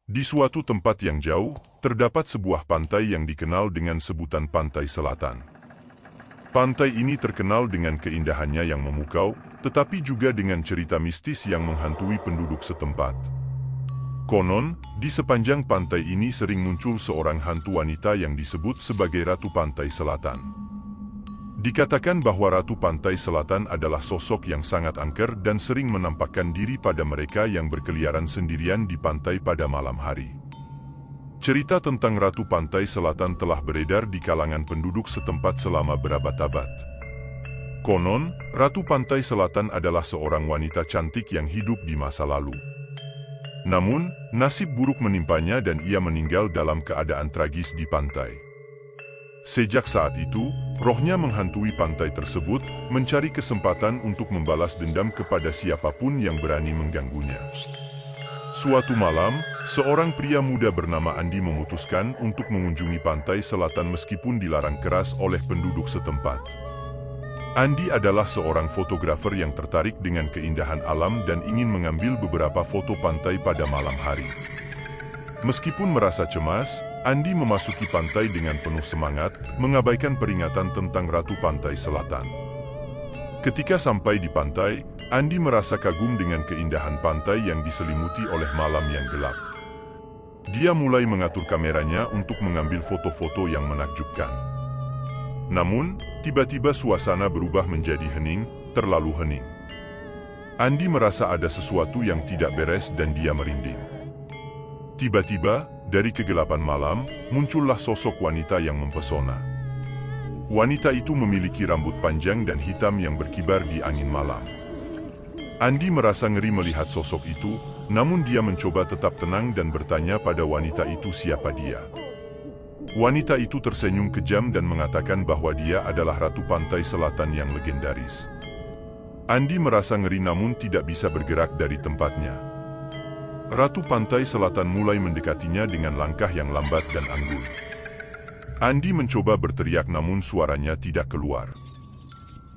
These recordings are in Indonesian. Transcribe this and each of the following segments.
Di suatu tempat yang jauh, terdapat sebuah pantai yang dikenal dengan sebutan Pantai Selatan. Pantai ini terkenal dengan keindahannya yang memukau, tetapi juga dengan cerita mistis yang menghantui penduduk setempat. Konon, di sepanjang pantai ini sering muncul seorang hantu wanita yang disebut sebagai Ratu Pantai Selatan. Dikatakan bahwa Ratu Pantai Selatan adalah sosok yang sangat angker dan sering menampakkan diri pada mereka yang berkeliaran sendirian di pantai pada malam hari. Cerita tentang Ratu Pantai Selatan telah beredar di kalangan penduduk setempat selama berabad-abad. Konon, Ratu Pantai Selatan adalah seorang wanita cantik yang hidup di masa lalu. Namun, nasib buruk menimpanya dan ia meninggal dalam keadaan tragis di pantai. Sejak saat itu, rohnya menghantui pantai tersebut, mencari kesempatan untuk membalas dendam kepada siapapun yang berani mengganggunya. Suatu malam, seorang pria muda bernama Andi memutuskan untuk mengunjungi pantai selatan meskipun dilarang keras oleh penduduk setempat. Andi adalah seorang fotografer yang tertarik dengan keindahan alam dan ingin mengambil beberapa foto pantai pada malam hari. Meskipun merasa cemas, Andi memasuki pantai dengan penuh semangat, mengabaikan peringatan tentang Ratu Pantai Selatan. Ketika sampai di pantai, Andi merasa kagum dengan keindahan pantai yang diselimuti oleh malam yang gelap. Dia mulai mengatur kameranya untuk mengambil foto-foto yang menakjubkan. Namun, tiba-tiba suasana berubah menjadi hening, terlalu hening. Andi merasa ada sesuatu yang tidak beres dan dia merinding. Tiba-tiba, dari kegelapan malam, muncullah sosok wanita yang mempesona. Wanita itu memiliki rambut panjang dan hitam yang berkibar di angin malam. Andi merasa ngeri melihat sosok itu, namun dia mencoba tetap tenang dan bertanya pada wanita itu siapa dia. Wanita itu tersenyum kejam dan mengatakan bahwa dia adalah Ratu Pantai Selatan yang legendaris. Andi merasa ngeri namun tidak bisa bergerak dari tempatnya. Ratu Pantai Selatan mulai mendekatinya dengan langkah yang lambat dan anggun. Andi mencoba berteriak namun suaranya tidak keluar.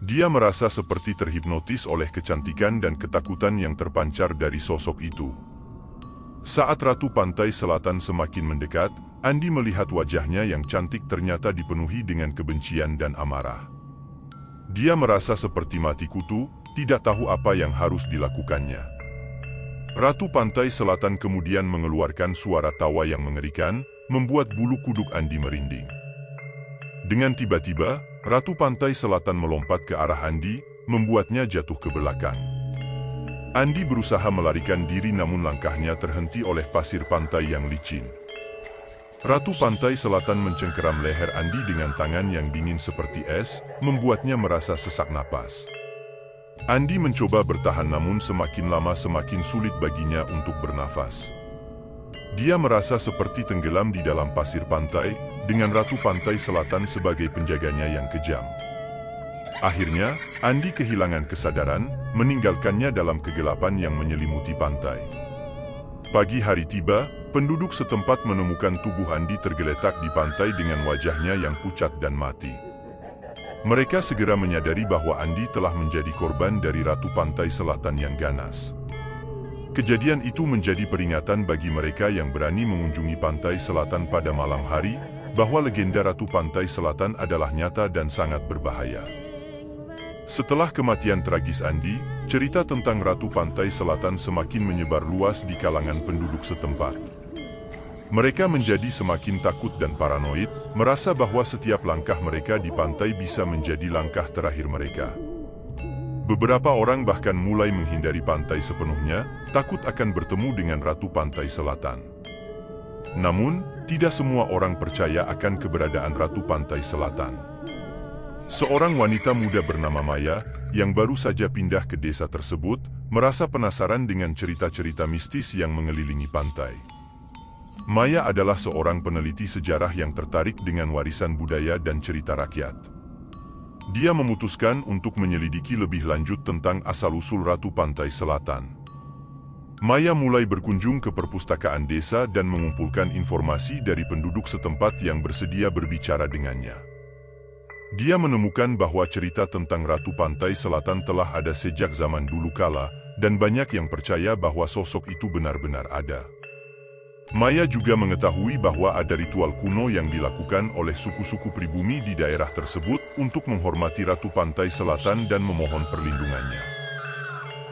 Dia merasa seperti terhipnotis oleh kecantikan dan ketakutan yang terpancar dari sosok itu. Saat Ratu Pantai Selatan semakin mendekat, Andi melihat wajahnya yang cantik ternyata dipenuhi dengan kebencian dan amarah. Dia merasa seperti mati kutu, tidak tahu apa yang harus dilakukannya. Ratu Pantai Selatan kemudian mengeluarkan suara tawa yang mengerikan, membuat bulu kuduk Andi merinding. Dengan tiba-tiba, Ratu Pantai Selatan melompat ke arah Andi, membuatnya jatuh ke belakang. Andi berusaha melarikan diri namun langkahnya terhenti oleh pasir pantai yang licin. Ratu Pantai Selatan mencengkeram leher Andi dengan tangan yang dingin seperti es, membuatnya merasa sesak napas. Andi mencoba bertahan namun semakin lama semakin sulit baginya untuk bernafas. Dia merasa seperti tenggelam di dalam pasir pantai, dengan Ratu Pantai Selatan sebagai penjaganya yang kejam. Akhirnya, Andi kehilangan kesadaran, meninggalkannya dalam kegelapan yang menyelimuti pantai. Pagi hari tiba, penduduk setempat menemukan tubuh Andi tergeletak di pantai dengan wajahnya yang pucat dan mati. Mereka segera menyadari bahwa Andi telah menjadi korban dari Ratu Pantai Selatan yang ganas. Kejadian itu menjadi peringatan bagi mereka yang berani mengunjungi pantai selatan pada malam hari, bahwa legenda Ratu Pantai Selatan adalah nyata dan sangat berbahaya. Setelah kematian tragis Andi, cerita tentang Ratu Pantai Selatan semakin menyebar luas di kalangan penduduk setempat. Mereka menjadi semakin takut dan paranoid, merasa bahwa setiap langkah mereka di pantai bisa menjadi langkah terakhir mereka. Beberapa orang bahkan mulai menghindari pantai sepenuhnya, takut akan bertemu dengan Ratu Pantai Selatan. Namun, tidak semua orang percaya akan keberadaan Ratu Pantai Selatan. Seorang wanita muda bernama Maya, yang baru saja pindah ke desa tersebut, merasa penasaran dengan cerita-cerita mistis yang mengelilingi pantai. Maya adalah seorang peneliti sejarah yang tertarik dengan warisan budaya dan cerita rakyat. Dia memutuskan untuk menyelidiki lebih lanjut tentang asal-usul Ratu Pantai Selatan. Maya mulai berkunjung ke perpustakaan desa dan mengumpulkan informasi dari penduduk setempat yang bersedia berbicara dengannya. Dia menemukan bahwa cerita tentang Ratu Pantai Selatan telah ada sejak zaman dulu kala, dan banyak yang percaya bahwa sosok itu benar-benar ada. Maya juga mengetahui bahwa ada ritual kuno yang dilakukan oleh suku-suku pribumi di daerah tersebut untuk menghormati Ratu Pantai Selatan dan memohon perlindungannya.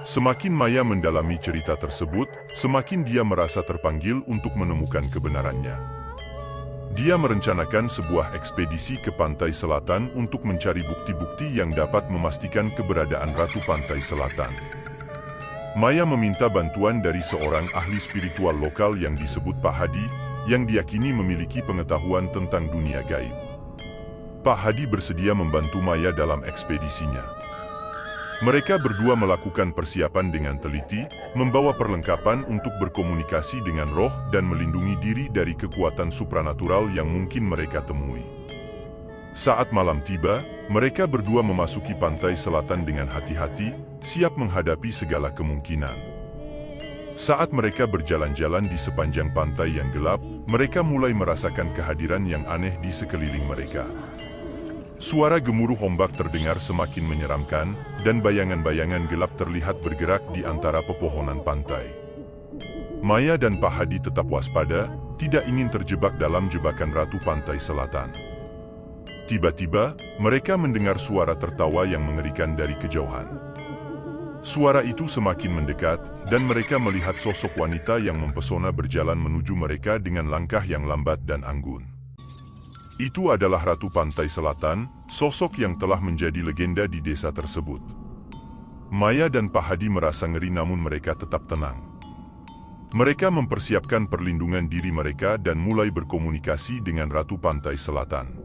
Semakin Maya mendalami cerita tersebut, semakin dia merasa terpanggil untuk menemukan kebenarannya. Dia merencanakan sebuah ekspedisi ke Pantai Selatan untuk mencari bukti-bukti yang dapat memastikan keberadaan Ratu Pantai Selatan. Maya meminta bantuan dari seorang ahli spiritual lokal yang disebut Pak Hadi, yang diyakini memiliki pengetahuan tentang dunia gaib. Pak Hadi bersedia membantu Maya dalam ekspedisinya. Mereka berdua melakukan persiapan dengan teliti, membawa perlengkapan untuk berkomunikasi dengan roh dan melindungi diri dari kekuatan supranatural yang mungkin mereka temui. Saat malam tiba, mereka berdua memasuki Pantai Selatan dengan hati-hati, siap menghadapi segala kemungkinan. Saat mereka berjalan-jalan di sepanjang pantai yang gelap, mereka mulai merasakan kehadiran yang aneh di sekeliling mereka. Suara gemuruh ombak terdengar semakin menyeramkan, dan bayangan-bayangan gelap terlihat bergerak di antara pepohonan pantai. Maya dan Pak Hadi tetap waspada, tidak ingin terjebak dalam jebakan Ratu Pantai Selatan. Tiba-tiba, mereka mendengar suara tertawa yang mengerikan dari kejauhan. Suara itu semakin mendekat, dan mereka melihat sosok wanita yang mempesona berjalan menuju mereka dengan langkah yang lambat dan anggun. Itu adalah Ratu Pantai Selatan, sosok yang telah menjadi legenda di desa tersebut. Maya dan Pak Hadi merasa ngeri namun mereka tetap tenang. Mereka mempersiapkan perlindungan diri mereka dan mulai berkomunikasi dengan Ratu Pantai Selatan.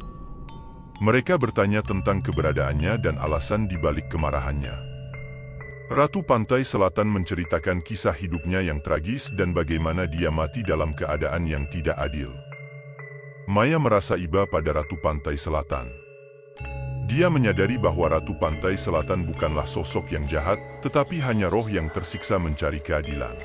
Mereka bertanya tentang keberadaannya dan alasan di balik kemarahannya. Ratu Pantai Selatan menceritakan kisah hidupnya yang tragis dan bagaimana dia mati dalam keadaan yang tidak adil. Maya merasa iba pada Ratu Pantai Selatan. Dia menyadari bahwa Ratu Pantai Selatan bukanlah sosok yang jahat, tetapi hanya roh yang tersiksa mencari keadilan.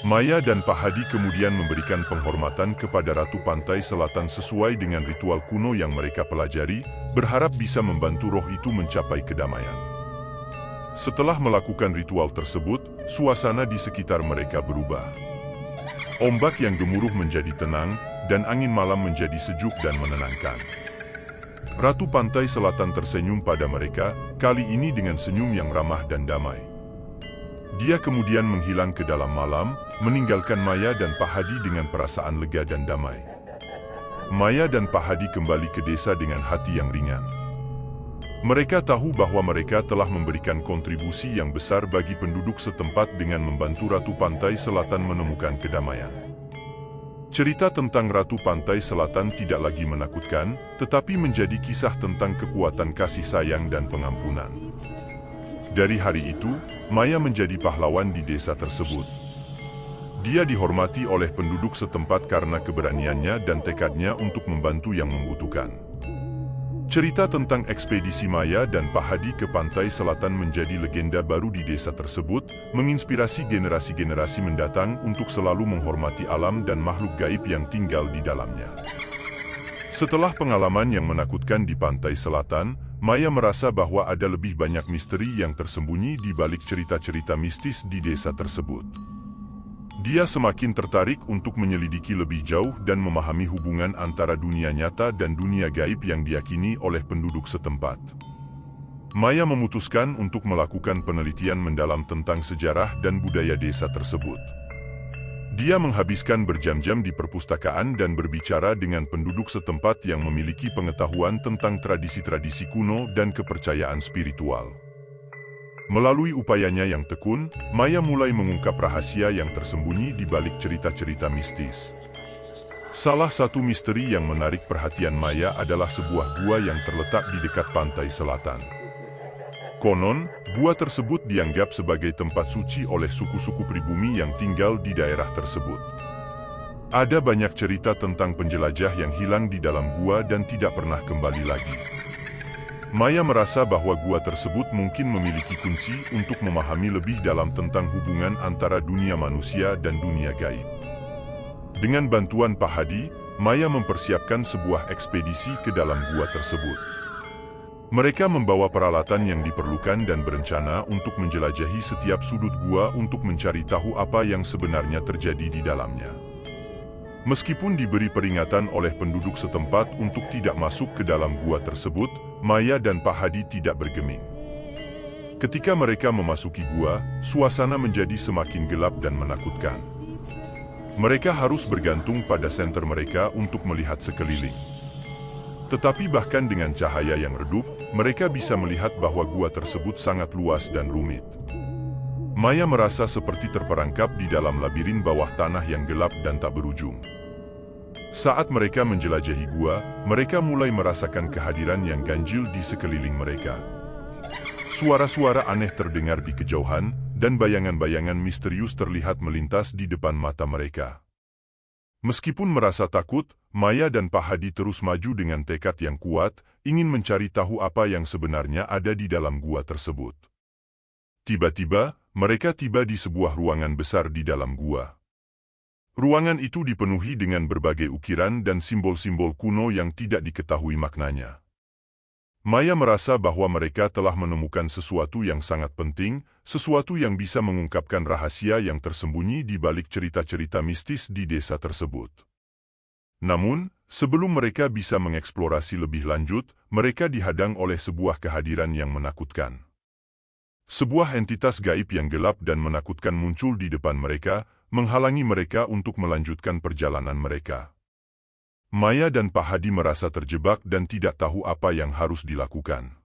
Maya dan Pak Hadi kemudian memberikan penghormatan kepada Ratu Pantai Selatan sesuai dengan ritual kuno yang mereka pelajari, berharap bisa membantu roh itu mencapai kedamaian. Setelah melakukan ritual tersebut, suasana di sekitar mereka berubah. Ombak yang gemuruh menjadi tenang, dan angin malam menjadi sejuk dan menenangkan. Ratu Pantai Selatan tersenyum pada mereka, kali ini dengan senyum yang ramah dan damai. Dia kemudian menghilang ke dalam malam, meninggalkan Maya dan Pak Hadi dengan perasaan lega dan damai. Maya dan Pak Hadi kembali ke desa dengan hati yang ringan. Mereka tahu bahwa mereka telah memberikan kontribusi yang besar bagi penduduk setempat dengan membantu Ratu Pantai Selatan menemukan kedamaian. Cerita tentang Ratu Pantai Selatan tidak lagi menakutkan, tetapi menjadi kisah tentang kekuatan kasih sayang dan pengampunan. Dari hari itu, Maya menjadi pahlawan di desa tersebut. Dia dihormati oleh penduduk setempat karena keberaniannya dan tekadnya untuk membantu yang membutuhkan. Cerita tentang ekspedisi Maya dan Pak Hadi ke Pantai Selatan menjadi legenda baru di desa tersebut, menginspirasi generasi-generasi mendatang untuk selalu menghormati alam dan makhluk gaib yang tinggal di dalamnya. Setelah pengalaman yang menakutkan di Pantai Selatan, Maya merasa bahwa ada lebih banyak misteri yang tersembunyi di balik cerita-cerita mistis di desa tersebut. Dia semakin tertarik untuk menyelidiki lebih jauh dan memahami hubungan antara dunia nyata dan dunia gaib yang diyakini oleh penduduk setempat. Maya memutuskan untuk melakukan penelitian mendalam tentang sejarah dan budaya desa tersebut. Dia menghabiskan berjam-jam di perpustakaan dan berbicara dengan penduduk setempat yang memiliki pengetahuan tentang tradisi-tradisi kuno dan kepercayaan spiritual. Melalui upayanya yang tekun, Maya mulai mengungkap rahasia yang tersembunyi di balik cerita-cerita mistis. Salah satu misteri yang menarik perhatian Maya adalah sebuah gua yang terletak di dekat pantai selatan. Konon, gua tersebut dianggap sebagai tempat suci oleh suku-suku pribumi yang tinggal di daerah tersebut. Ada banyak cerita tentang penjelajah yang hilang di dalam gua dan tidak pernah kembali lagi. Maya merasa bahwa gua tersebut mungkin memiliki kunci untuk memahami lebih dalam tentang hubungan antara dunia manusia dan dunia gaib. Dengan bantuan Pak Hadi, Maya mempersiapkan sebuah ekspedisi ke dalam gua tersebut. Mereka membawa peralatan yang diperlukan dan berencana untuk menjelajahi setiap sudut gua untuk mencari tahu apa yang sebenarnya terjadi di dalamnya. Meskipun diberi peringatan oleh penduduk setempat untuk tidak masuk ke dalam gua tersebut, Maya dan Pak Hadi tidak bergeming. Ketika mereka memasuki gua, suasana menjadi semakin gelap dan menakutkan. Mereka harus bergantung pada senter mereka untuk melihat sekeliling. Tetapi bahkan dengan cahaya yang redup, mereka bisa melihat bahwa gua tersebut sangat luas dan rumit. Maya merasa seperti terperangkap di dalam labirin bawah tanah yang gelap dan tak berujung. Saat mereka menjelajahi gua, mereka mulai merasakan kehadiran yang ganjil di sekeliling mereka. Suara-suara aneh terdengar di kejauhan, dan bayangan-bayangan misterius terlihat melintas di depan mata mereka. Meskipun merasa takut, Maya dan Pak Hadi terus maju dengan tekad yang kuat, ingin mencari tahu apa yang sebenarnya ada di dalam gua tersebut. Tiba-tiba, mereka tiba di sebuah ruangan besar di dalam gua. Ruangan itu dipenuhi dengan berbagai ukiran dan simbol-simbol kuno yang tidak diketahui maknanya. Maya merasa bahwa mereka telah menemukan sesuatu yang sangat penting, sesuatu yang bisa mengungkapkan rahasia yang tersembunyi di balik cerita-cerita mistis di desa tersebut. Namun, sebelum mereka bisa mengeksplorasi lebih lanjut, mereka dihadang oleh sebuah kehadiran yang menakutkan. Sebuah entitas gaib yang gelap dan menakutkan muncul di depan mereka, menghalangi mereka untuk melanjutkan perjalanan mereka. Maya dan Pak Hadi merasa terjebak dan tidak tahu apa yang harus dilakukan.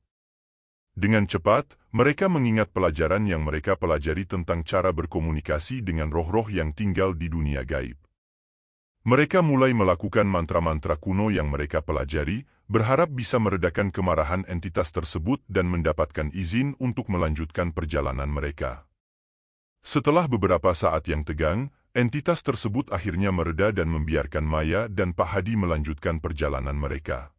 Dengan cepat, mereka mengingat pelajaran yang mereka pelajari tentang cara berkomunikasi dengan roh-roh yang tinggal di dunia gaib. Mereka mulai melakukan mantra-mantra kuno yang mereka pelajari, berharap bisa meredakan kemarahan entitas tersebut dan mendapatkan izin untuk melanjutkan perjalanan mereka. Setelah beberapa saat yang tegang, entitas tersebut akhirnya mereda dan membiarkan Maya dan Pak Hadi melanjutkan perjalanan mereka.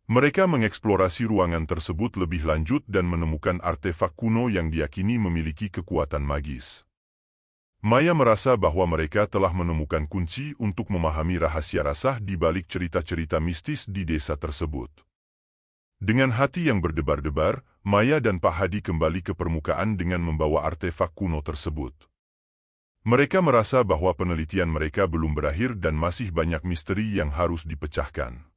Mereka mengeksplorasi ruangan tersebut lebih lanjut dan menemukan artefak kuno yang diyakini memiliki kekuatan magis. Maya merasa bahwa mereka telah menemukan kunci untuk memahami rahasia rasah di balik cerita-cerita mistis di desa tersebut. Dengan hati yang berdebar-debar, Maya dan Pak Hadi kembali ke permukaan dengan membawa artefak kuno tersebut. Mereka merasa bahwa penelitian mereka belum berakhir dan masih banyak misteri yang harus dipecahkan.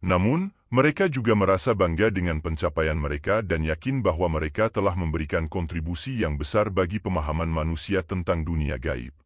Namun, mereka juga merasa bangga dengan pencapaian mereka dan yakin bahwa mereka telah memberikan kontribusi yang besar bagi pemahaman manusia tentang dunia gaib.